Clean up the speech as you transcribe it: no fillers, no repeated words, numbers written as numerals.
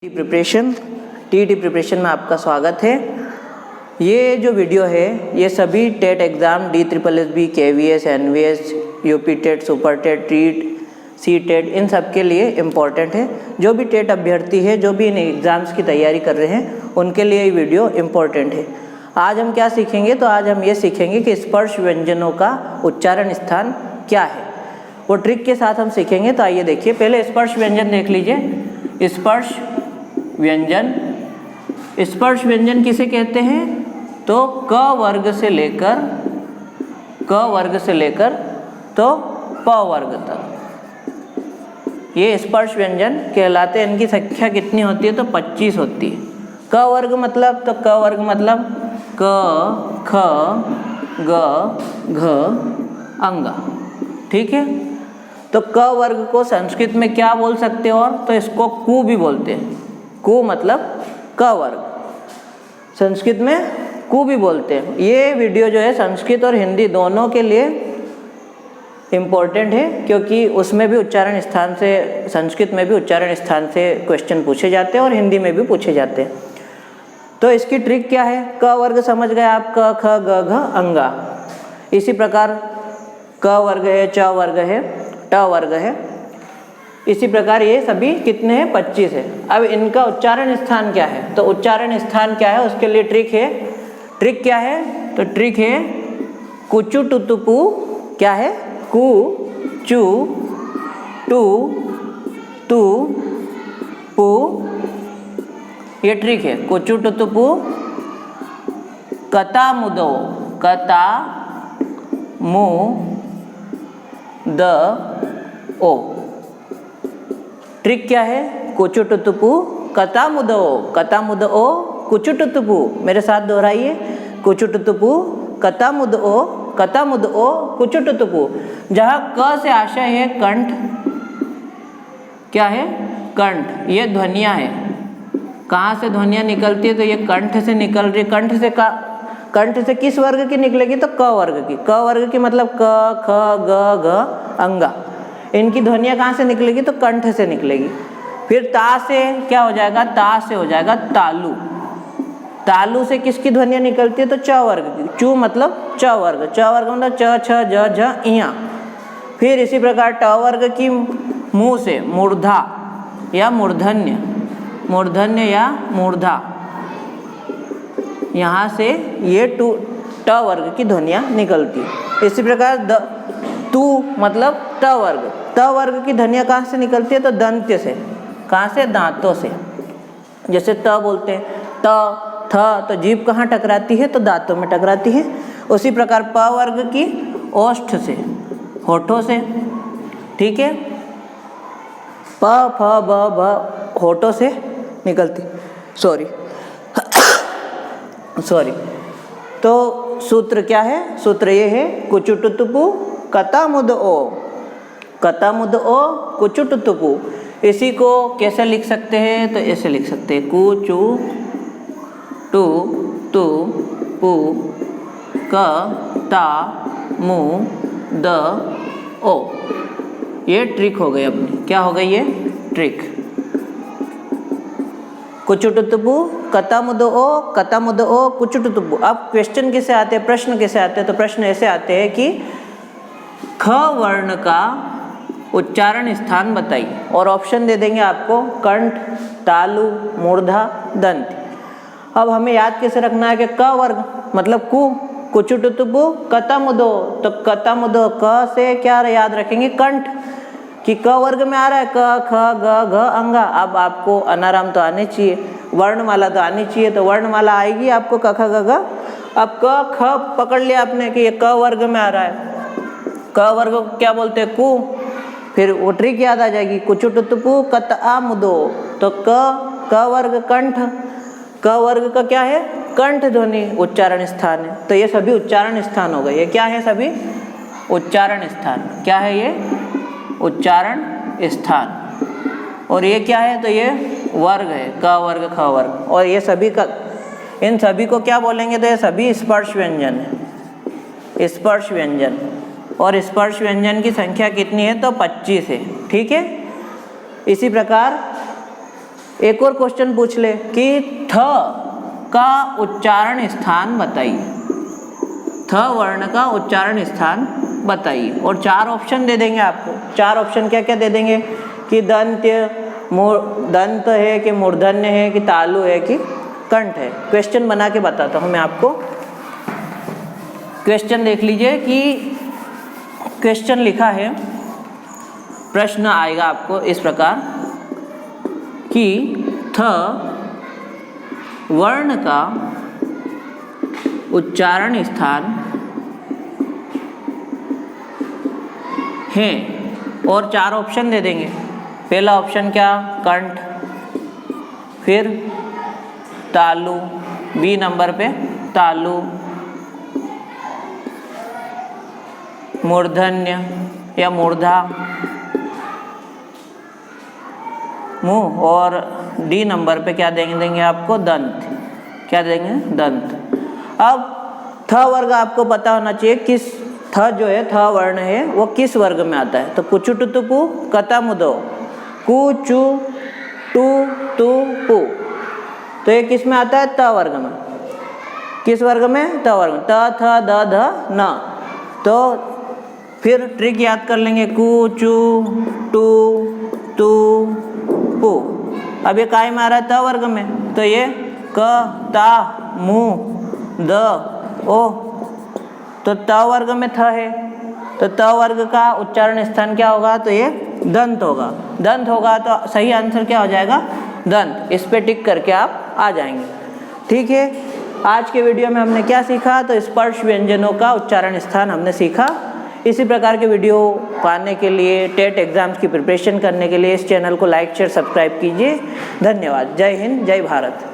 TET preparation में आपका स्वागत है। ये जो वीडियो है ये सभी TET exam DSSB, KVS, NVS, UP TET, super TET, TET, C TET इन सब के लिए इम्पॉर्टेंट है। जो भी टेट अभ्यर्थी है, जो भी इन एग्ज़ाम्स की तैयारी कर रहे हैं, उनके लिए ये वीडियो इम्पॉर्टेंट है। आज हम क्या सीखेंगे? तो आज हम ये सीखेंगे कि स्पर्श व्यंजनों का उच्चारण स्थान क्या है, वो ट्रिक के साथ हम सीखेंगे। तो आइए देखिए, पहले स्पर्श व्यंजन देख लीजिए। स्पर्श व्यंजन, स्पर्श व्यंजन किसे कहते हैं? तो क वर्ग से लेकर तो प वर्ग तक ये स्पर्श व्यंजन कहलाते हैं। इनकी संख्या कितनी होती है? तो 25 होती है। क वर्ग मतलब, तो क वर्ग मतलब क, ख, ग, घ, अंगा। ठीक है, तो क वर्ग को संस्कृत में क्या बोल सकते हो? और तो इसको कु भी बोलते हैं। कु मतलब क वर्ग, संस्कृत में कु भी बोलते हैं। ये वीडियो जो है संस्कृत और हिंदी दोनों के लिए इम्पोर्टेंट है, क्योंकि उसमें भी उच्चारण स्थान से, संस्कृत में भी उच्चारण स्थान से क्वेश्चन पूछे जाते हैं और हिंदी में भी पूछे जाते हैं। तो इसकी ट्रिक क्या है? क वर्ग समझ गए आप, क, ख, ग, घ, अंगा। इसी प्रकार क वर्ग है, च वर्ग है, ट वर्ग है। इसी प्रकार ये सभी कितने हैं? 25 है। अब इनका उच्चारण स्थान क्या है? तो उच्चारण स्थान क्या है, उसके लिए ट्रिक है। ट्रिक क्या है? तो ट्रिक है कुचु टुतु पु। क्या है? कु चु टू तु पु, ये ट्रिक है। कुचु टुतु पु, कता मुदो, कता मु द ओ। ट्रिक क्या है? कुचु टुतु पु, कता मुद ओ, कता मुद ओ, कुचु टुतु पु। मेरे साथ दोहराइए, कुचु टुतु पु, कता मुद ओ, कता मुद ओ, कुचु टुतु पु। जहाँ क से आशय है कंठ, क्या है? कंठ। ये ध्वनियाँ है। कहाँ से ध्वनियाँ निकलती है? तो ये कंठ से निकल रही। कंठ से किस वर्ग की निकलेगी? तो क वर्ग की। क वर्ग की मतलब क, ख, ग, घ, अंगा। इनकी ध्वनियाँ कहाँ से निकलेगी? तो कंठ से निकलेगी। फिर ता से क्या हो जाएगा? ता से हो जाएगा तालु। तालु से किसकी ध्वनियाँ निकलती है? तो च वर्ग की। चू मतलब च वर्ग। च वर्ग मतलब च, छ, ज, झ, इया। फिर इसी प्रकार ट वर्ग की मुँह से मूर्धा या मूर्धन्य, मूर्धन्य या मूर्धा, यहाँ से ये ट वर्ग की ध्वनियाँ निकलती है। इसी प्रकार तू मतलब त वर्ग। त वर्ग की ध्वनियाँ कहाँ से निकलती है? तो दंत्य से। कहाँ से? दांतों से। जैसे त बोलते हैं, त, थ, तो जीभ कहाँ टकराती है? तो दांतों में टकराती है। उसी प्रकार प वर्ग की ओष्ठ से, होठों से। ठीक है, प, फ, ब, भ होठों से निकलती। सॉरी तो सूत्र क्या है? सूत्र ये है कुचु टुतु पु, कता मुद ओ, कता मुद ओ, कुचु टुतु पु। इसी को कैसे लिख सकते हैं? तो ऐसे लिख सकते हैं, कु चु टू तु पु, क ता मु द ओ। ये ट्रिक हो गई अपनी। क्या हो गई ये? ट्रिक। कुचु टुतु पु, कता मुद ओ, कता मुद ओ, कुचु टुतु पु। अब क्वेश्चन कैसे आते हैं, प्रश्न कैसे आते हैं? तो प्रश्न ऐसे आते हैं कि ख वर्ण का उच्चारण स्थान बताइए, और ऑप्शन दे देंगे आपको कंठ, तालु, मूर्धा, दंत। अब हमें याद कैसे रखना है कि क वर्ग मतलब कु, कुचु टुतु पु, कता मुदो, तो कता मुदो क से क्या याद रखेंगे? कंठ, कि क वर्ग में आ रहा है क, ख, ग, घ, अंगा। अब आपको अनाराम तो आने चाहिए, वर्णमाला तो आनी चाहिए, तो वर्णमाला आएगी आपको क, ख, ग, घ। अब क, ख पकड़ लिया आपने कि ये क वर्ग में आ रहा है। क वर्ग को क्या बोलते हैं? कु। फिर वो ट्रिक याद आ जाएगी, कुचु टुतु पु, कत आ मुदो, तो क वर्ग कंठ। क वर्ग का क्या है? कंठ ध्वनि उच्चारण स्थान है। तो ये सभी उच्चारण स्थान हो गए। ये क्या है? सभी उच्चारण स्थान। क्या है ये? उच्चारण स्थान। और ये क्या है? तो ये वर्ग है, क वर्ग, ख वर्ग। और ये सभी का, इन सभी को क्या बोलेंगे? तो ये सभी स्पर्श व्यंजन है, स्पर्श व्यंजन। और स्पर्श व्यंजन की संख्या कितनी है? तो 25 है। ठीक है, इसी प्रकार एक और क्वेश्चन पूछ ले कि थ का उच्चारण स्थान बताइए, थ वर्ण का उच्चारण स्थान बताइए। और 4 ऑप्शन दे देंगे आपको। 4 ऑप्शन क्या क्या दे देंगे कि दंत है कि मूर्धन्य है कि तालु है कि कंठ है। क्वेश्चन बना के बताता हूँ मैं आपको। क्वेश्चन देख लीजिए कि क्वेश्चन लिखा है, प्रश्न आएगा आपको इस प्रकार कि थ वर्ण का उच्चारण स्थान है और 4 ऑप्शन दे देंगे। पहला ऑप्शन क्या, कंठ, फिर तालु, बी नंबर पे तालु, मूर्धन्य या मूर्धा मुंह, और डी नंबर पे क्या देंगे आपको, दंत। क्या देंगे, दंत। अब थ वर्ग आपको पता होना चाहिए किस, थ जो है थ वर्ण है वो किस वर्ग में आता है। तो कुचुटुतुपु कतमुदो, कुचु टू तु पु, तो ये किस में आता है, त वर्ग में। किस वर्ग में, त वर्ग में। त थ द ध न। तो फिर ट्रिक याद कर लेंगे, कुचु टू तु पु। अब ये काय में आ रहा है, त वर्ग में, तो ये क ता मु द ओ, तो त वर्ग में थ है, तो त वर्ग का उच्चारण स्थान क्या होगा, तो ये दंत होगा। दंत होगा तो सही आंसर क्या हो जाएगा, दंत। इस पे टिक करके आप आ जाएंगे। ठीक है, आज के वीडियो में हमने क्या सीखा, तो स्पर्श व्यंजनों का उच्चारण स्थान हमने सीखा। इसी प्रकार के वीडियो पाने के लिए, टेट एग्जाम्स की प्रिपरेशन करने के लिए इस चैनल को लाइक शेयर सब्सक्राइब कीजिए। धन्यवाद। जय हिंद, जय भारत।